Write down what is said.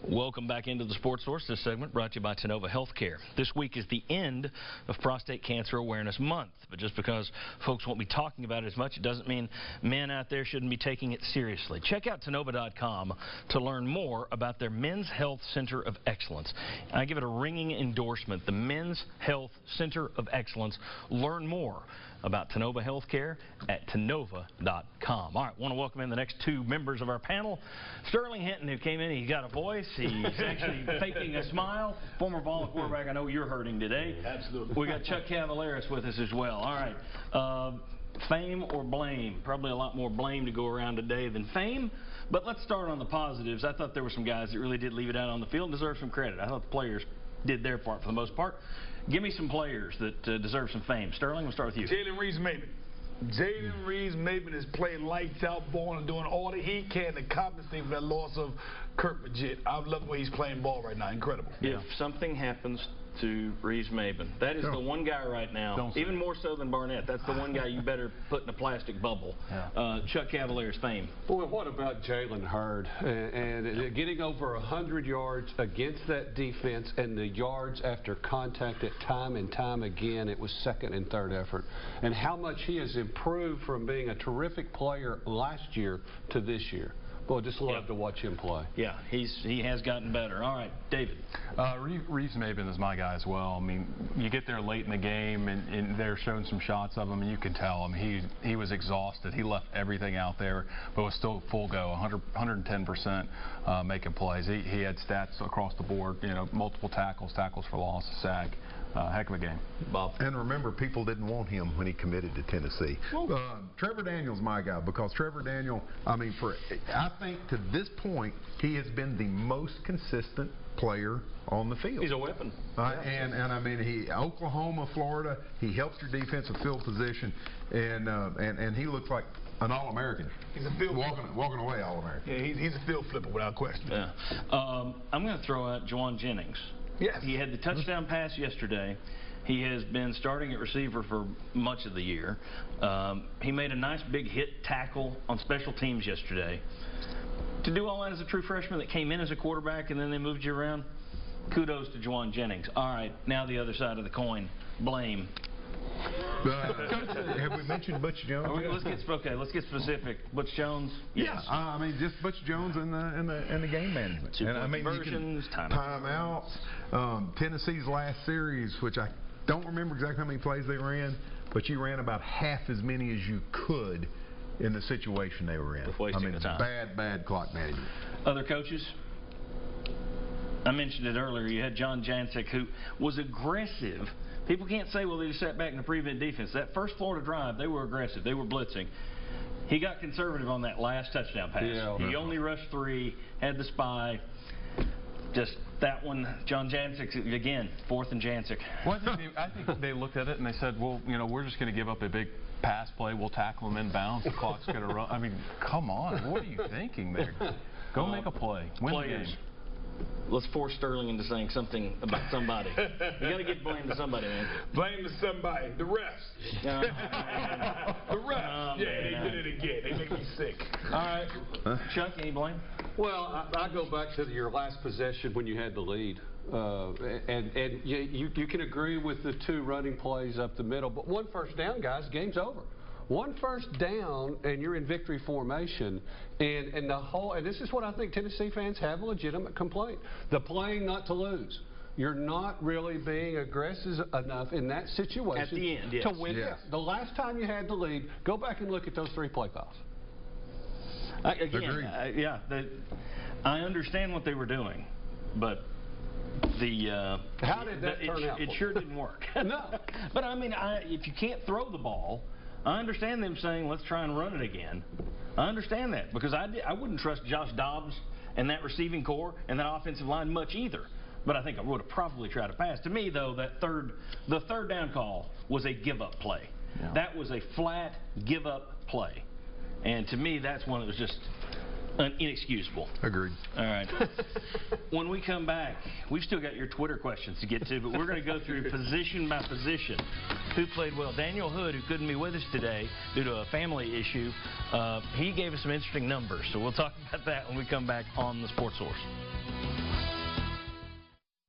Welcome back into the Sports Source. This segment brought to you by Tennova Healthcare. This week is the end of Prostate Cancer Awareness Month. But just because folks won't be talking about it as much, it doesn't mean men out there shouldn't be taking it seriously. Check out Tennova.com to learn more about their Men's Health Center of Excellence. I give it a ringing endorsement, the Men's Health Center of Excellence. Learn more about Tennova Healthcare at Tennova.com. All right, want to welcome in the next two members of our panel. Sterling Hinton, who came in, he's got a voice. He's actually faking a smile. Former Vols quarterback, I know you're hurting today. Absolutely. We got Chuck Cavaleris with us as well. All right, fame or blame? Probably a lot more blame to go around today than fame. But let's start on the positives. I thought there were some guys that really did leave it out on the field and deserve some credit. I thought the players did their part for the most part. Give me some players that deserve some fame. Sterling, we'll start with you. Jalen Reeves-Maybin. Jalen Reeves-Maybin is playing lights out ball and doing all that he can to compensate for that loss of Kurt Magid. I love the way he's playing ball right now. Incredible. If something happens to Reeves-Maybin, that is the one guy right now, even more so than Barnett, that's the one guy you better put in a plastic bubble. Chuck Cavaleris' fame. Well, what about Jalen Hurd and getting over 100 yards against that defense and the yards after contact at time and time again? It was second and third effort. And how much he has improved from being a terrific player last year to this year. Well, just love to watch him play. Yeah, he has gotten better. All right, David. Reeves-Maybin is my guy as well. I mean, you get there late in the game, and they're showing some shots of him, and you can tell him he was exhausted. He left everything out there, but was still full go, 110% making plays. He had stats across the board, you know, multiple tackles for loss, sack. Heck of a game. Bob. And remember, people didn't want him when he committed to Tennessee. Trevor Daniel's my guy because Trevor Daniel, I think to this point, he has been the most consistent player on the field. He's a weapon. And I mean, Oklahoma, Florida, he helps your defensive field position, and he looks like an All-American. He's a field walking away All-American. Yeah, he's a field flipper without question. Yeah. I'm going to throw out Jauan Jennings. Yes. He had the touchdown pass yesterday. He has been starting at receiver for much of the year. He made a nice big hit tackle on special teams yesterday. To do all that as a true freshman that came in as a quarterback and then they moved you around, kudos to Jauan Jennings. All right, now the other side of the coin, blame. Have we mentioned Butch Jones? Let's get specific. Butch Jones. Yes. Yeah, I mean just Butch Jones and the game management. Conversions, timeouts. Tennessee's last series, which I don't remember exactly how many plays they ran, but you ran about half as many as you could in the situation they were in. Wasting the time. Bad clock management. Other coaches? I mentioned it earlier. You had John Jancic, who was aggressive. People can't say, well, they just sat back in the prevent defense. That first Florida drive, they were aggressive. They were blitzing. He got conservative on that last touchdown pass. Yeah, he only rushed 3, had the spy. Just that one, John Jancic, again, 4th and Jancic. Well, I think they looked at it and they said, well, you know, we're just going to give up a big pass play. We'll tackle him inbounds. The clock's going to run. I mean, come on. What are you thinking there? Go make a play. Win the game. Let's force Sterling into saying something about somebody. You got to get blame to somebody, man. Blame to somebody. The refs. The refs. Yeah, they did it again. They make me sick. All right. Chuck, any blame? Well, I go back to your last possession when you had the lead. And you can agree with the 2 running plays up the middle. But 1 first down, guys, game's over. 1 first down and you're in victory formation, and this is what I think Tennessee fans have a legitimate complaint: the playing not to lose. You're not really being aggressive enough in that situation at the end, yes. To win. Yes. The last time you had the lead, go back and look at those 3 play calls. I understand what they were doing, but how did that turn out? It sure didn't work. No. But I mean, if you can't throw the ball, I understand them saying, let's try and run it again. I understand that because I wouldn't trust Josh Dobbs and that receiving core and that offensive line much either. But I think I would have probably tried to pass. To me, though, the third down call was a give-up play. Yeah. That was a flat give-up play. And to me, that's one that was just inexcusable. Agreed. All right. When we come back, we've still got your Twitter questions to get to, but we're going to go through position by position. Who played well? Daniel Hood, who couldn't be with us today due to a family issue, he gave us some interesting numbers. So we'll talk about that when we come back on the Sports Source.